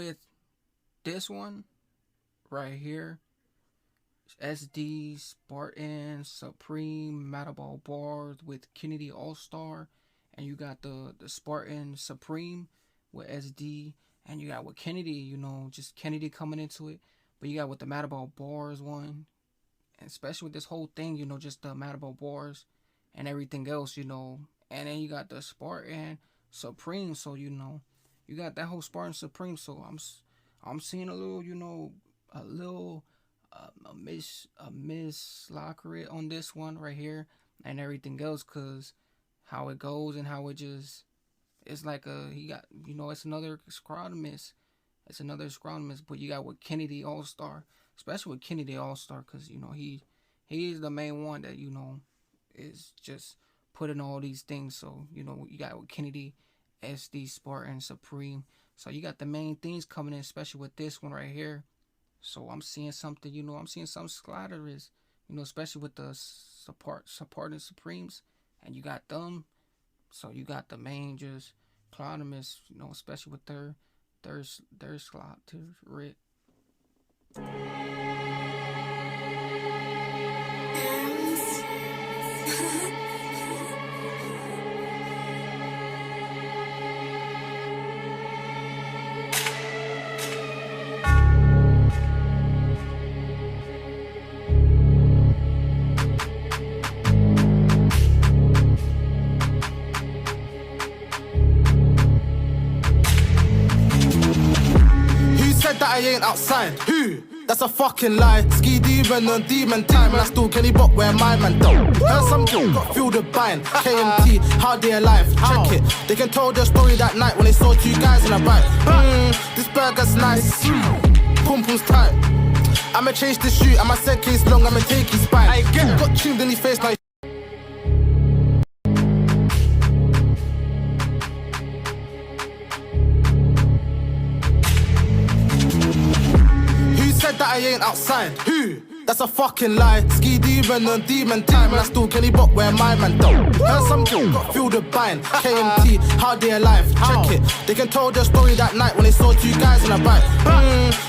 with this one right here, S6.E10 Supreme Metaball bars with Kennedy Allstar, and you got the Spartan Supreme with SD, and you got with Kennedy, just Kennedy coming into it. But you got with the Metaball bars one, and especially with this whole thing, just the Metaball bars and everything else, and then you got the Spartan Supreme, so you got that whole Spartan Supreme. So I'm seeing a little, a little a miss lockerate on this one right here and everything else, cause how it goes and how it just, it's like he got, it's another scrotum miss. It's another scrotum miss, but you got with Kennedy All-Star, especially with Kennedy All-Star, cause he is the main one that is just putting all these things. So you got with Kennedy, SD, Spartan, Supreme. So you got the main things coming in, especially with this one right here. So I'm seeing something, I'm seeing some slatterers, especially with the Spartan Supremes, and you got them. So you got the main just clonomus, especially with their slot to Rick. That I ain't outside. Who? That's a fucking lie. Ski demon on demon time, and I still Kenny Bot where my man don't. Heard some dude got filled with bind. KMT, how they alive? Check it. They can tell their story that night when they saw two guys in a bike. This burger's nice. Pum pum's tight. I'ma change the shoot. I'ma set case long. I'ma take his spine. Got tuned in his face now. That I ain't outside. Who? That's a fucking lie. Ski demon on demon time, and I still Kenny Bot where my man don't. Heard some dude got filled with bind. KMT, how they alive? Check it. They can tell their story that night when they saw two guys in a bike.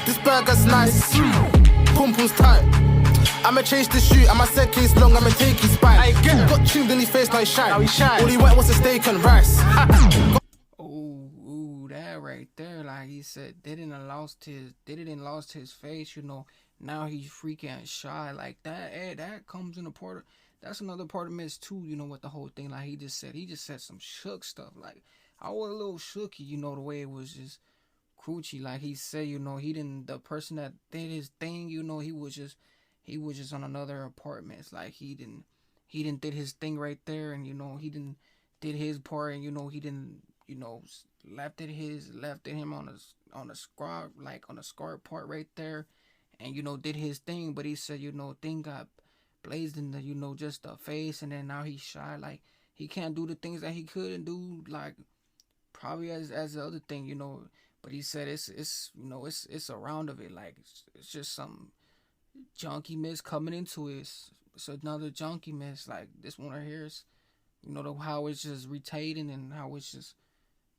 This burger's nice. Pum pum's tight. I'ma change the shoot. I'ma set case long. I'ma take his spine. Got tuned in his face now he shine. All he went was a steak and rice. Right there, like he said, they didn't lost his face, now he's freaking shy like that. Hey, that comes in a part of, that's another part of miss too, with the whole thing. Like he just said some shook stuff. Like I was a little shooky, the way it was just crunchy. Like he said, he didn't, the person that did his thing, he was just on another apartment. It's like he didn't did his thing right there, and he didn't did his part, and he didn't left it him on a scar, like on a scar part right there, and did his thing. But he said thing got blazed in the just the face, and then now he's shy, like he can't do the things that he couldn't do, like probably as the other thing, but he said it's a round of it, like it's just some junky miss coming into it. It's another junky miss, like this one right here is how it's just retating, and how it's just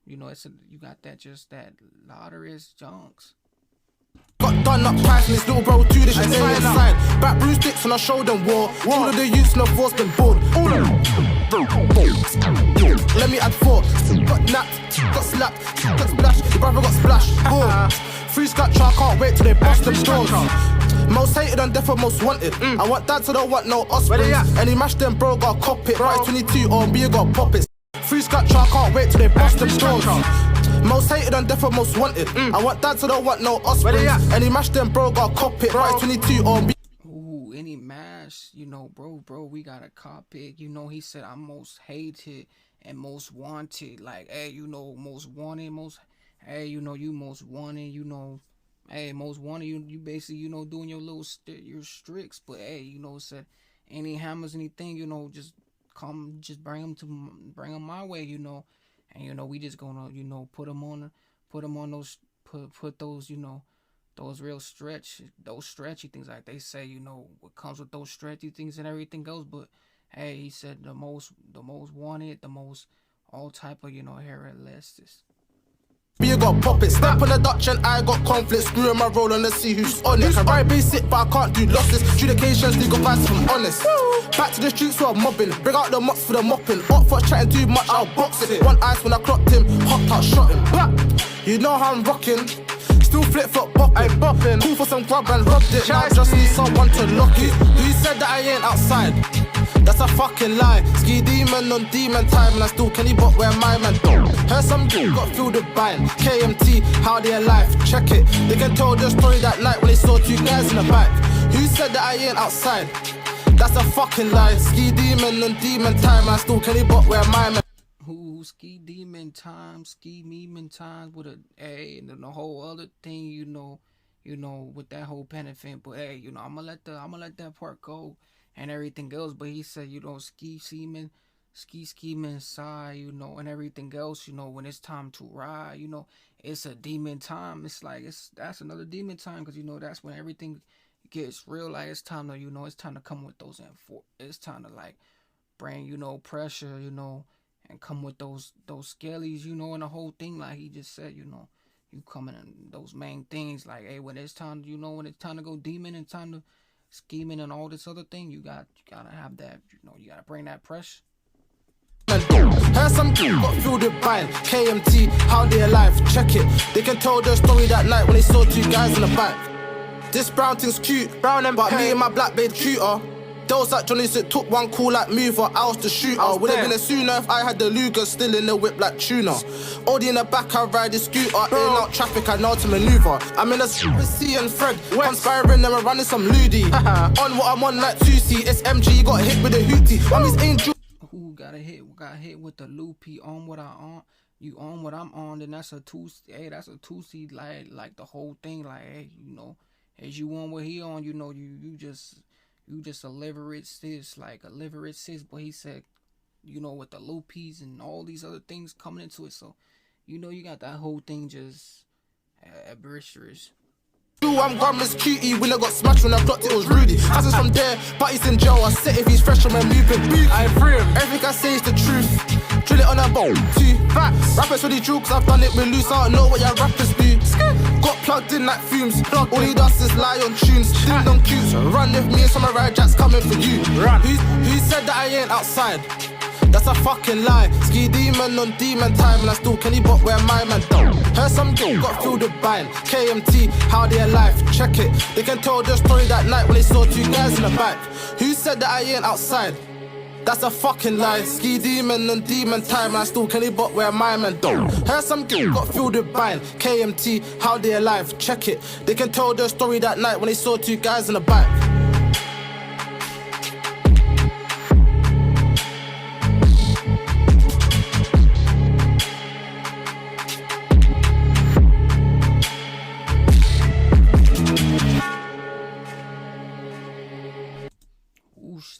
you got that lotterist junks. Got done up twice and this little bro too, this shit ain't inside. Back blue sticks and I showed them war. All of the youths no force been bored. Let me add 4. Got napped, got slapped, got splashed. Your brother got splashed. Free scratcher, I can't wait till they bust them doors. Most hated and death most wanted. I want dads, I don't want no offspring. And he mashed them bro, got cop it. Right 22 on B, got pop it. Free scratcher, I can't wait till they bust them doors. Most hated and death most wanted. I want dads, I don't want no offspring. And he mashed them bro, got cop it. Right 22 on B. Ooh, any mash, bro, we got a cop it. He said I'm most hated and most wanted. Like, hey, most wanted, hey, you most wanted, hey, most wanted, you basically, doing your little your stricks. But hey, said any hammers, anything, just come, just bring them my way, and we just gonna, put them on those, put those, those real those stretchy things, like they say, what comes with those stretchy things and everything goes. But hey, he said the most wanted, the most all type of, hair elastic. You got pop it, step on the Dutch and I got conflict. Screwing my roll and let's see who's on it. I write basic but I can't do losses. Adjudications, legal advice if I'm honest. Back to the streets where I'm mobbing. Bring out the mops for the mopping. Up for chatting too much, I'll box it. One ice when I clocked him, hot touch shot him. You know how I'm rocking. Still flip flop bopping. Cool for some grub and robbed it. Now I just need someone to lock it. Who said that I ain't outside? That's a fucking lie. Ski demon on demon time, and I still Kenny Bot where my man don't. Heard some dude got filled with buying. KMT, how they alive? Check it. They can tell the story that night when they saw two guys in the back. Who said that I ain't outside? That's a fucking lie. Ski demon on demon time, and I still Kenny Bot where my man. Who ski demon time, ski demon times with a A, and then the whole other thing, you know, with that whole benefit. But hey, you know, I'm gonna let that part go and everything else. But he said, you know, ski scheming side, you know, and everything else, you know, when it's time to ride, you know, it's a demon time. It's like that's another demon time, because you know that's when everything gets real. Like it's time to, you know, it's time to come with those it's time to like bring, you know, pressure, you know, and come with those skellies, you know, and the whole thing. Like he just said, you know, you coming in those main things. Like, hey, when it's time, you know, when it's time to go demon and time to scheming and all this other thing, you gotta have that, you know, you gotta bring that pressure. Heard some dude got filled with buying. KMT, how they alive? Check it. They can tell the story that night when they saw two guys in the back. This brown thing's cute, brown and but me and my black babe cuter. Those like Johnny said took one cool like mover, I was the shooter. Would have been a sooner if I had the Luger still in the whip like tuna. Odie in the back, I ride the scooter. In and out traffic, I know to maneuver. I'm in a C and Fred, conspiring them and running some lewdy. On what I'm on like 2C, SMG, got hit with a hootie. Mommy's angel. Who got hit with the loopy on what I on? You on what I'm on, then that's a 2. Hey, that's a 2C, like the whole thing. Like, hey, you know, as you on what he on, you know, you just a liver sis, like a liver sis. But he said, you know, with the loopies and all these other things coming into it, so you know you got that whole thing just adventurous. I'm Grandma's cutie, winner got smashed when I clocked it was Rudy. Hazard's from there, but he's in jail. I set if he's fresh on my movement. I free him. Everything I say is the truth. Drill it on a bowl. 2 facts. Rappers really drill, cause I've done it with loose. I don't know what your rappers do. Got plugged in like fumes. All he does is lie on tunes. Ding dong cues. Run with me and some of ride jacks coming for you. Who said that I ain't outside? That's a fucking lie. Ski demon on demon time, and I still Kenny Bot where my man don't. Heard some dude got filled with buying. KMT, how they alive? Check it. They can tell the story that night when they saw two guys in the back. Who said that I ain't outside? That's a fucking lie. Ski demon on demon time, and I still Kenny Bot where my man don't. Heard some dude got filled with buying. KMT, how they alive? Check it. They can tell the story that night when they saw two guys in the back.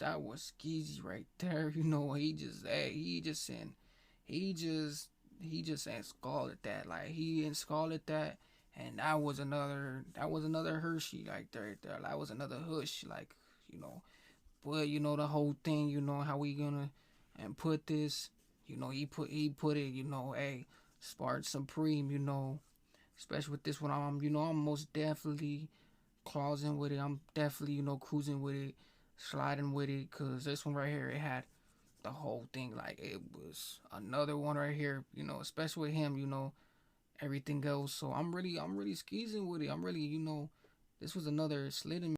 That was skeezy right there. You know, he just installed that. Like he installed that, and that was another Hershey like there. That was another hush, like, you know. But you know the whole thing, you know, how we gonna and put this, you know, he put it, you know, hey, Spartan Supreme, you know, especially with this one, I'm most definitely closing with it. I'm definitely, you know, cruising with it, sliding with it, cause this one right here, it had the whole thing. Like it was another one right here, you know, especially with him, you know, everything goes. So I'm really skeezing with it. I'm really, you know, this was another slid in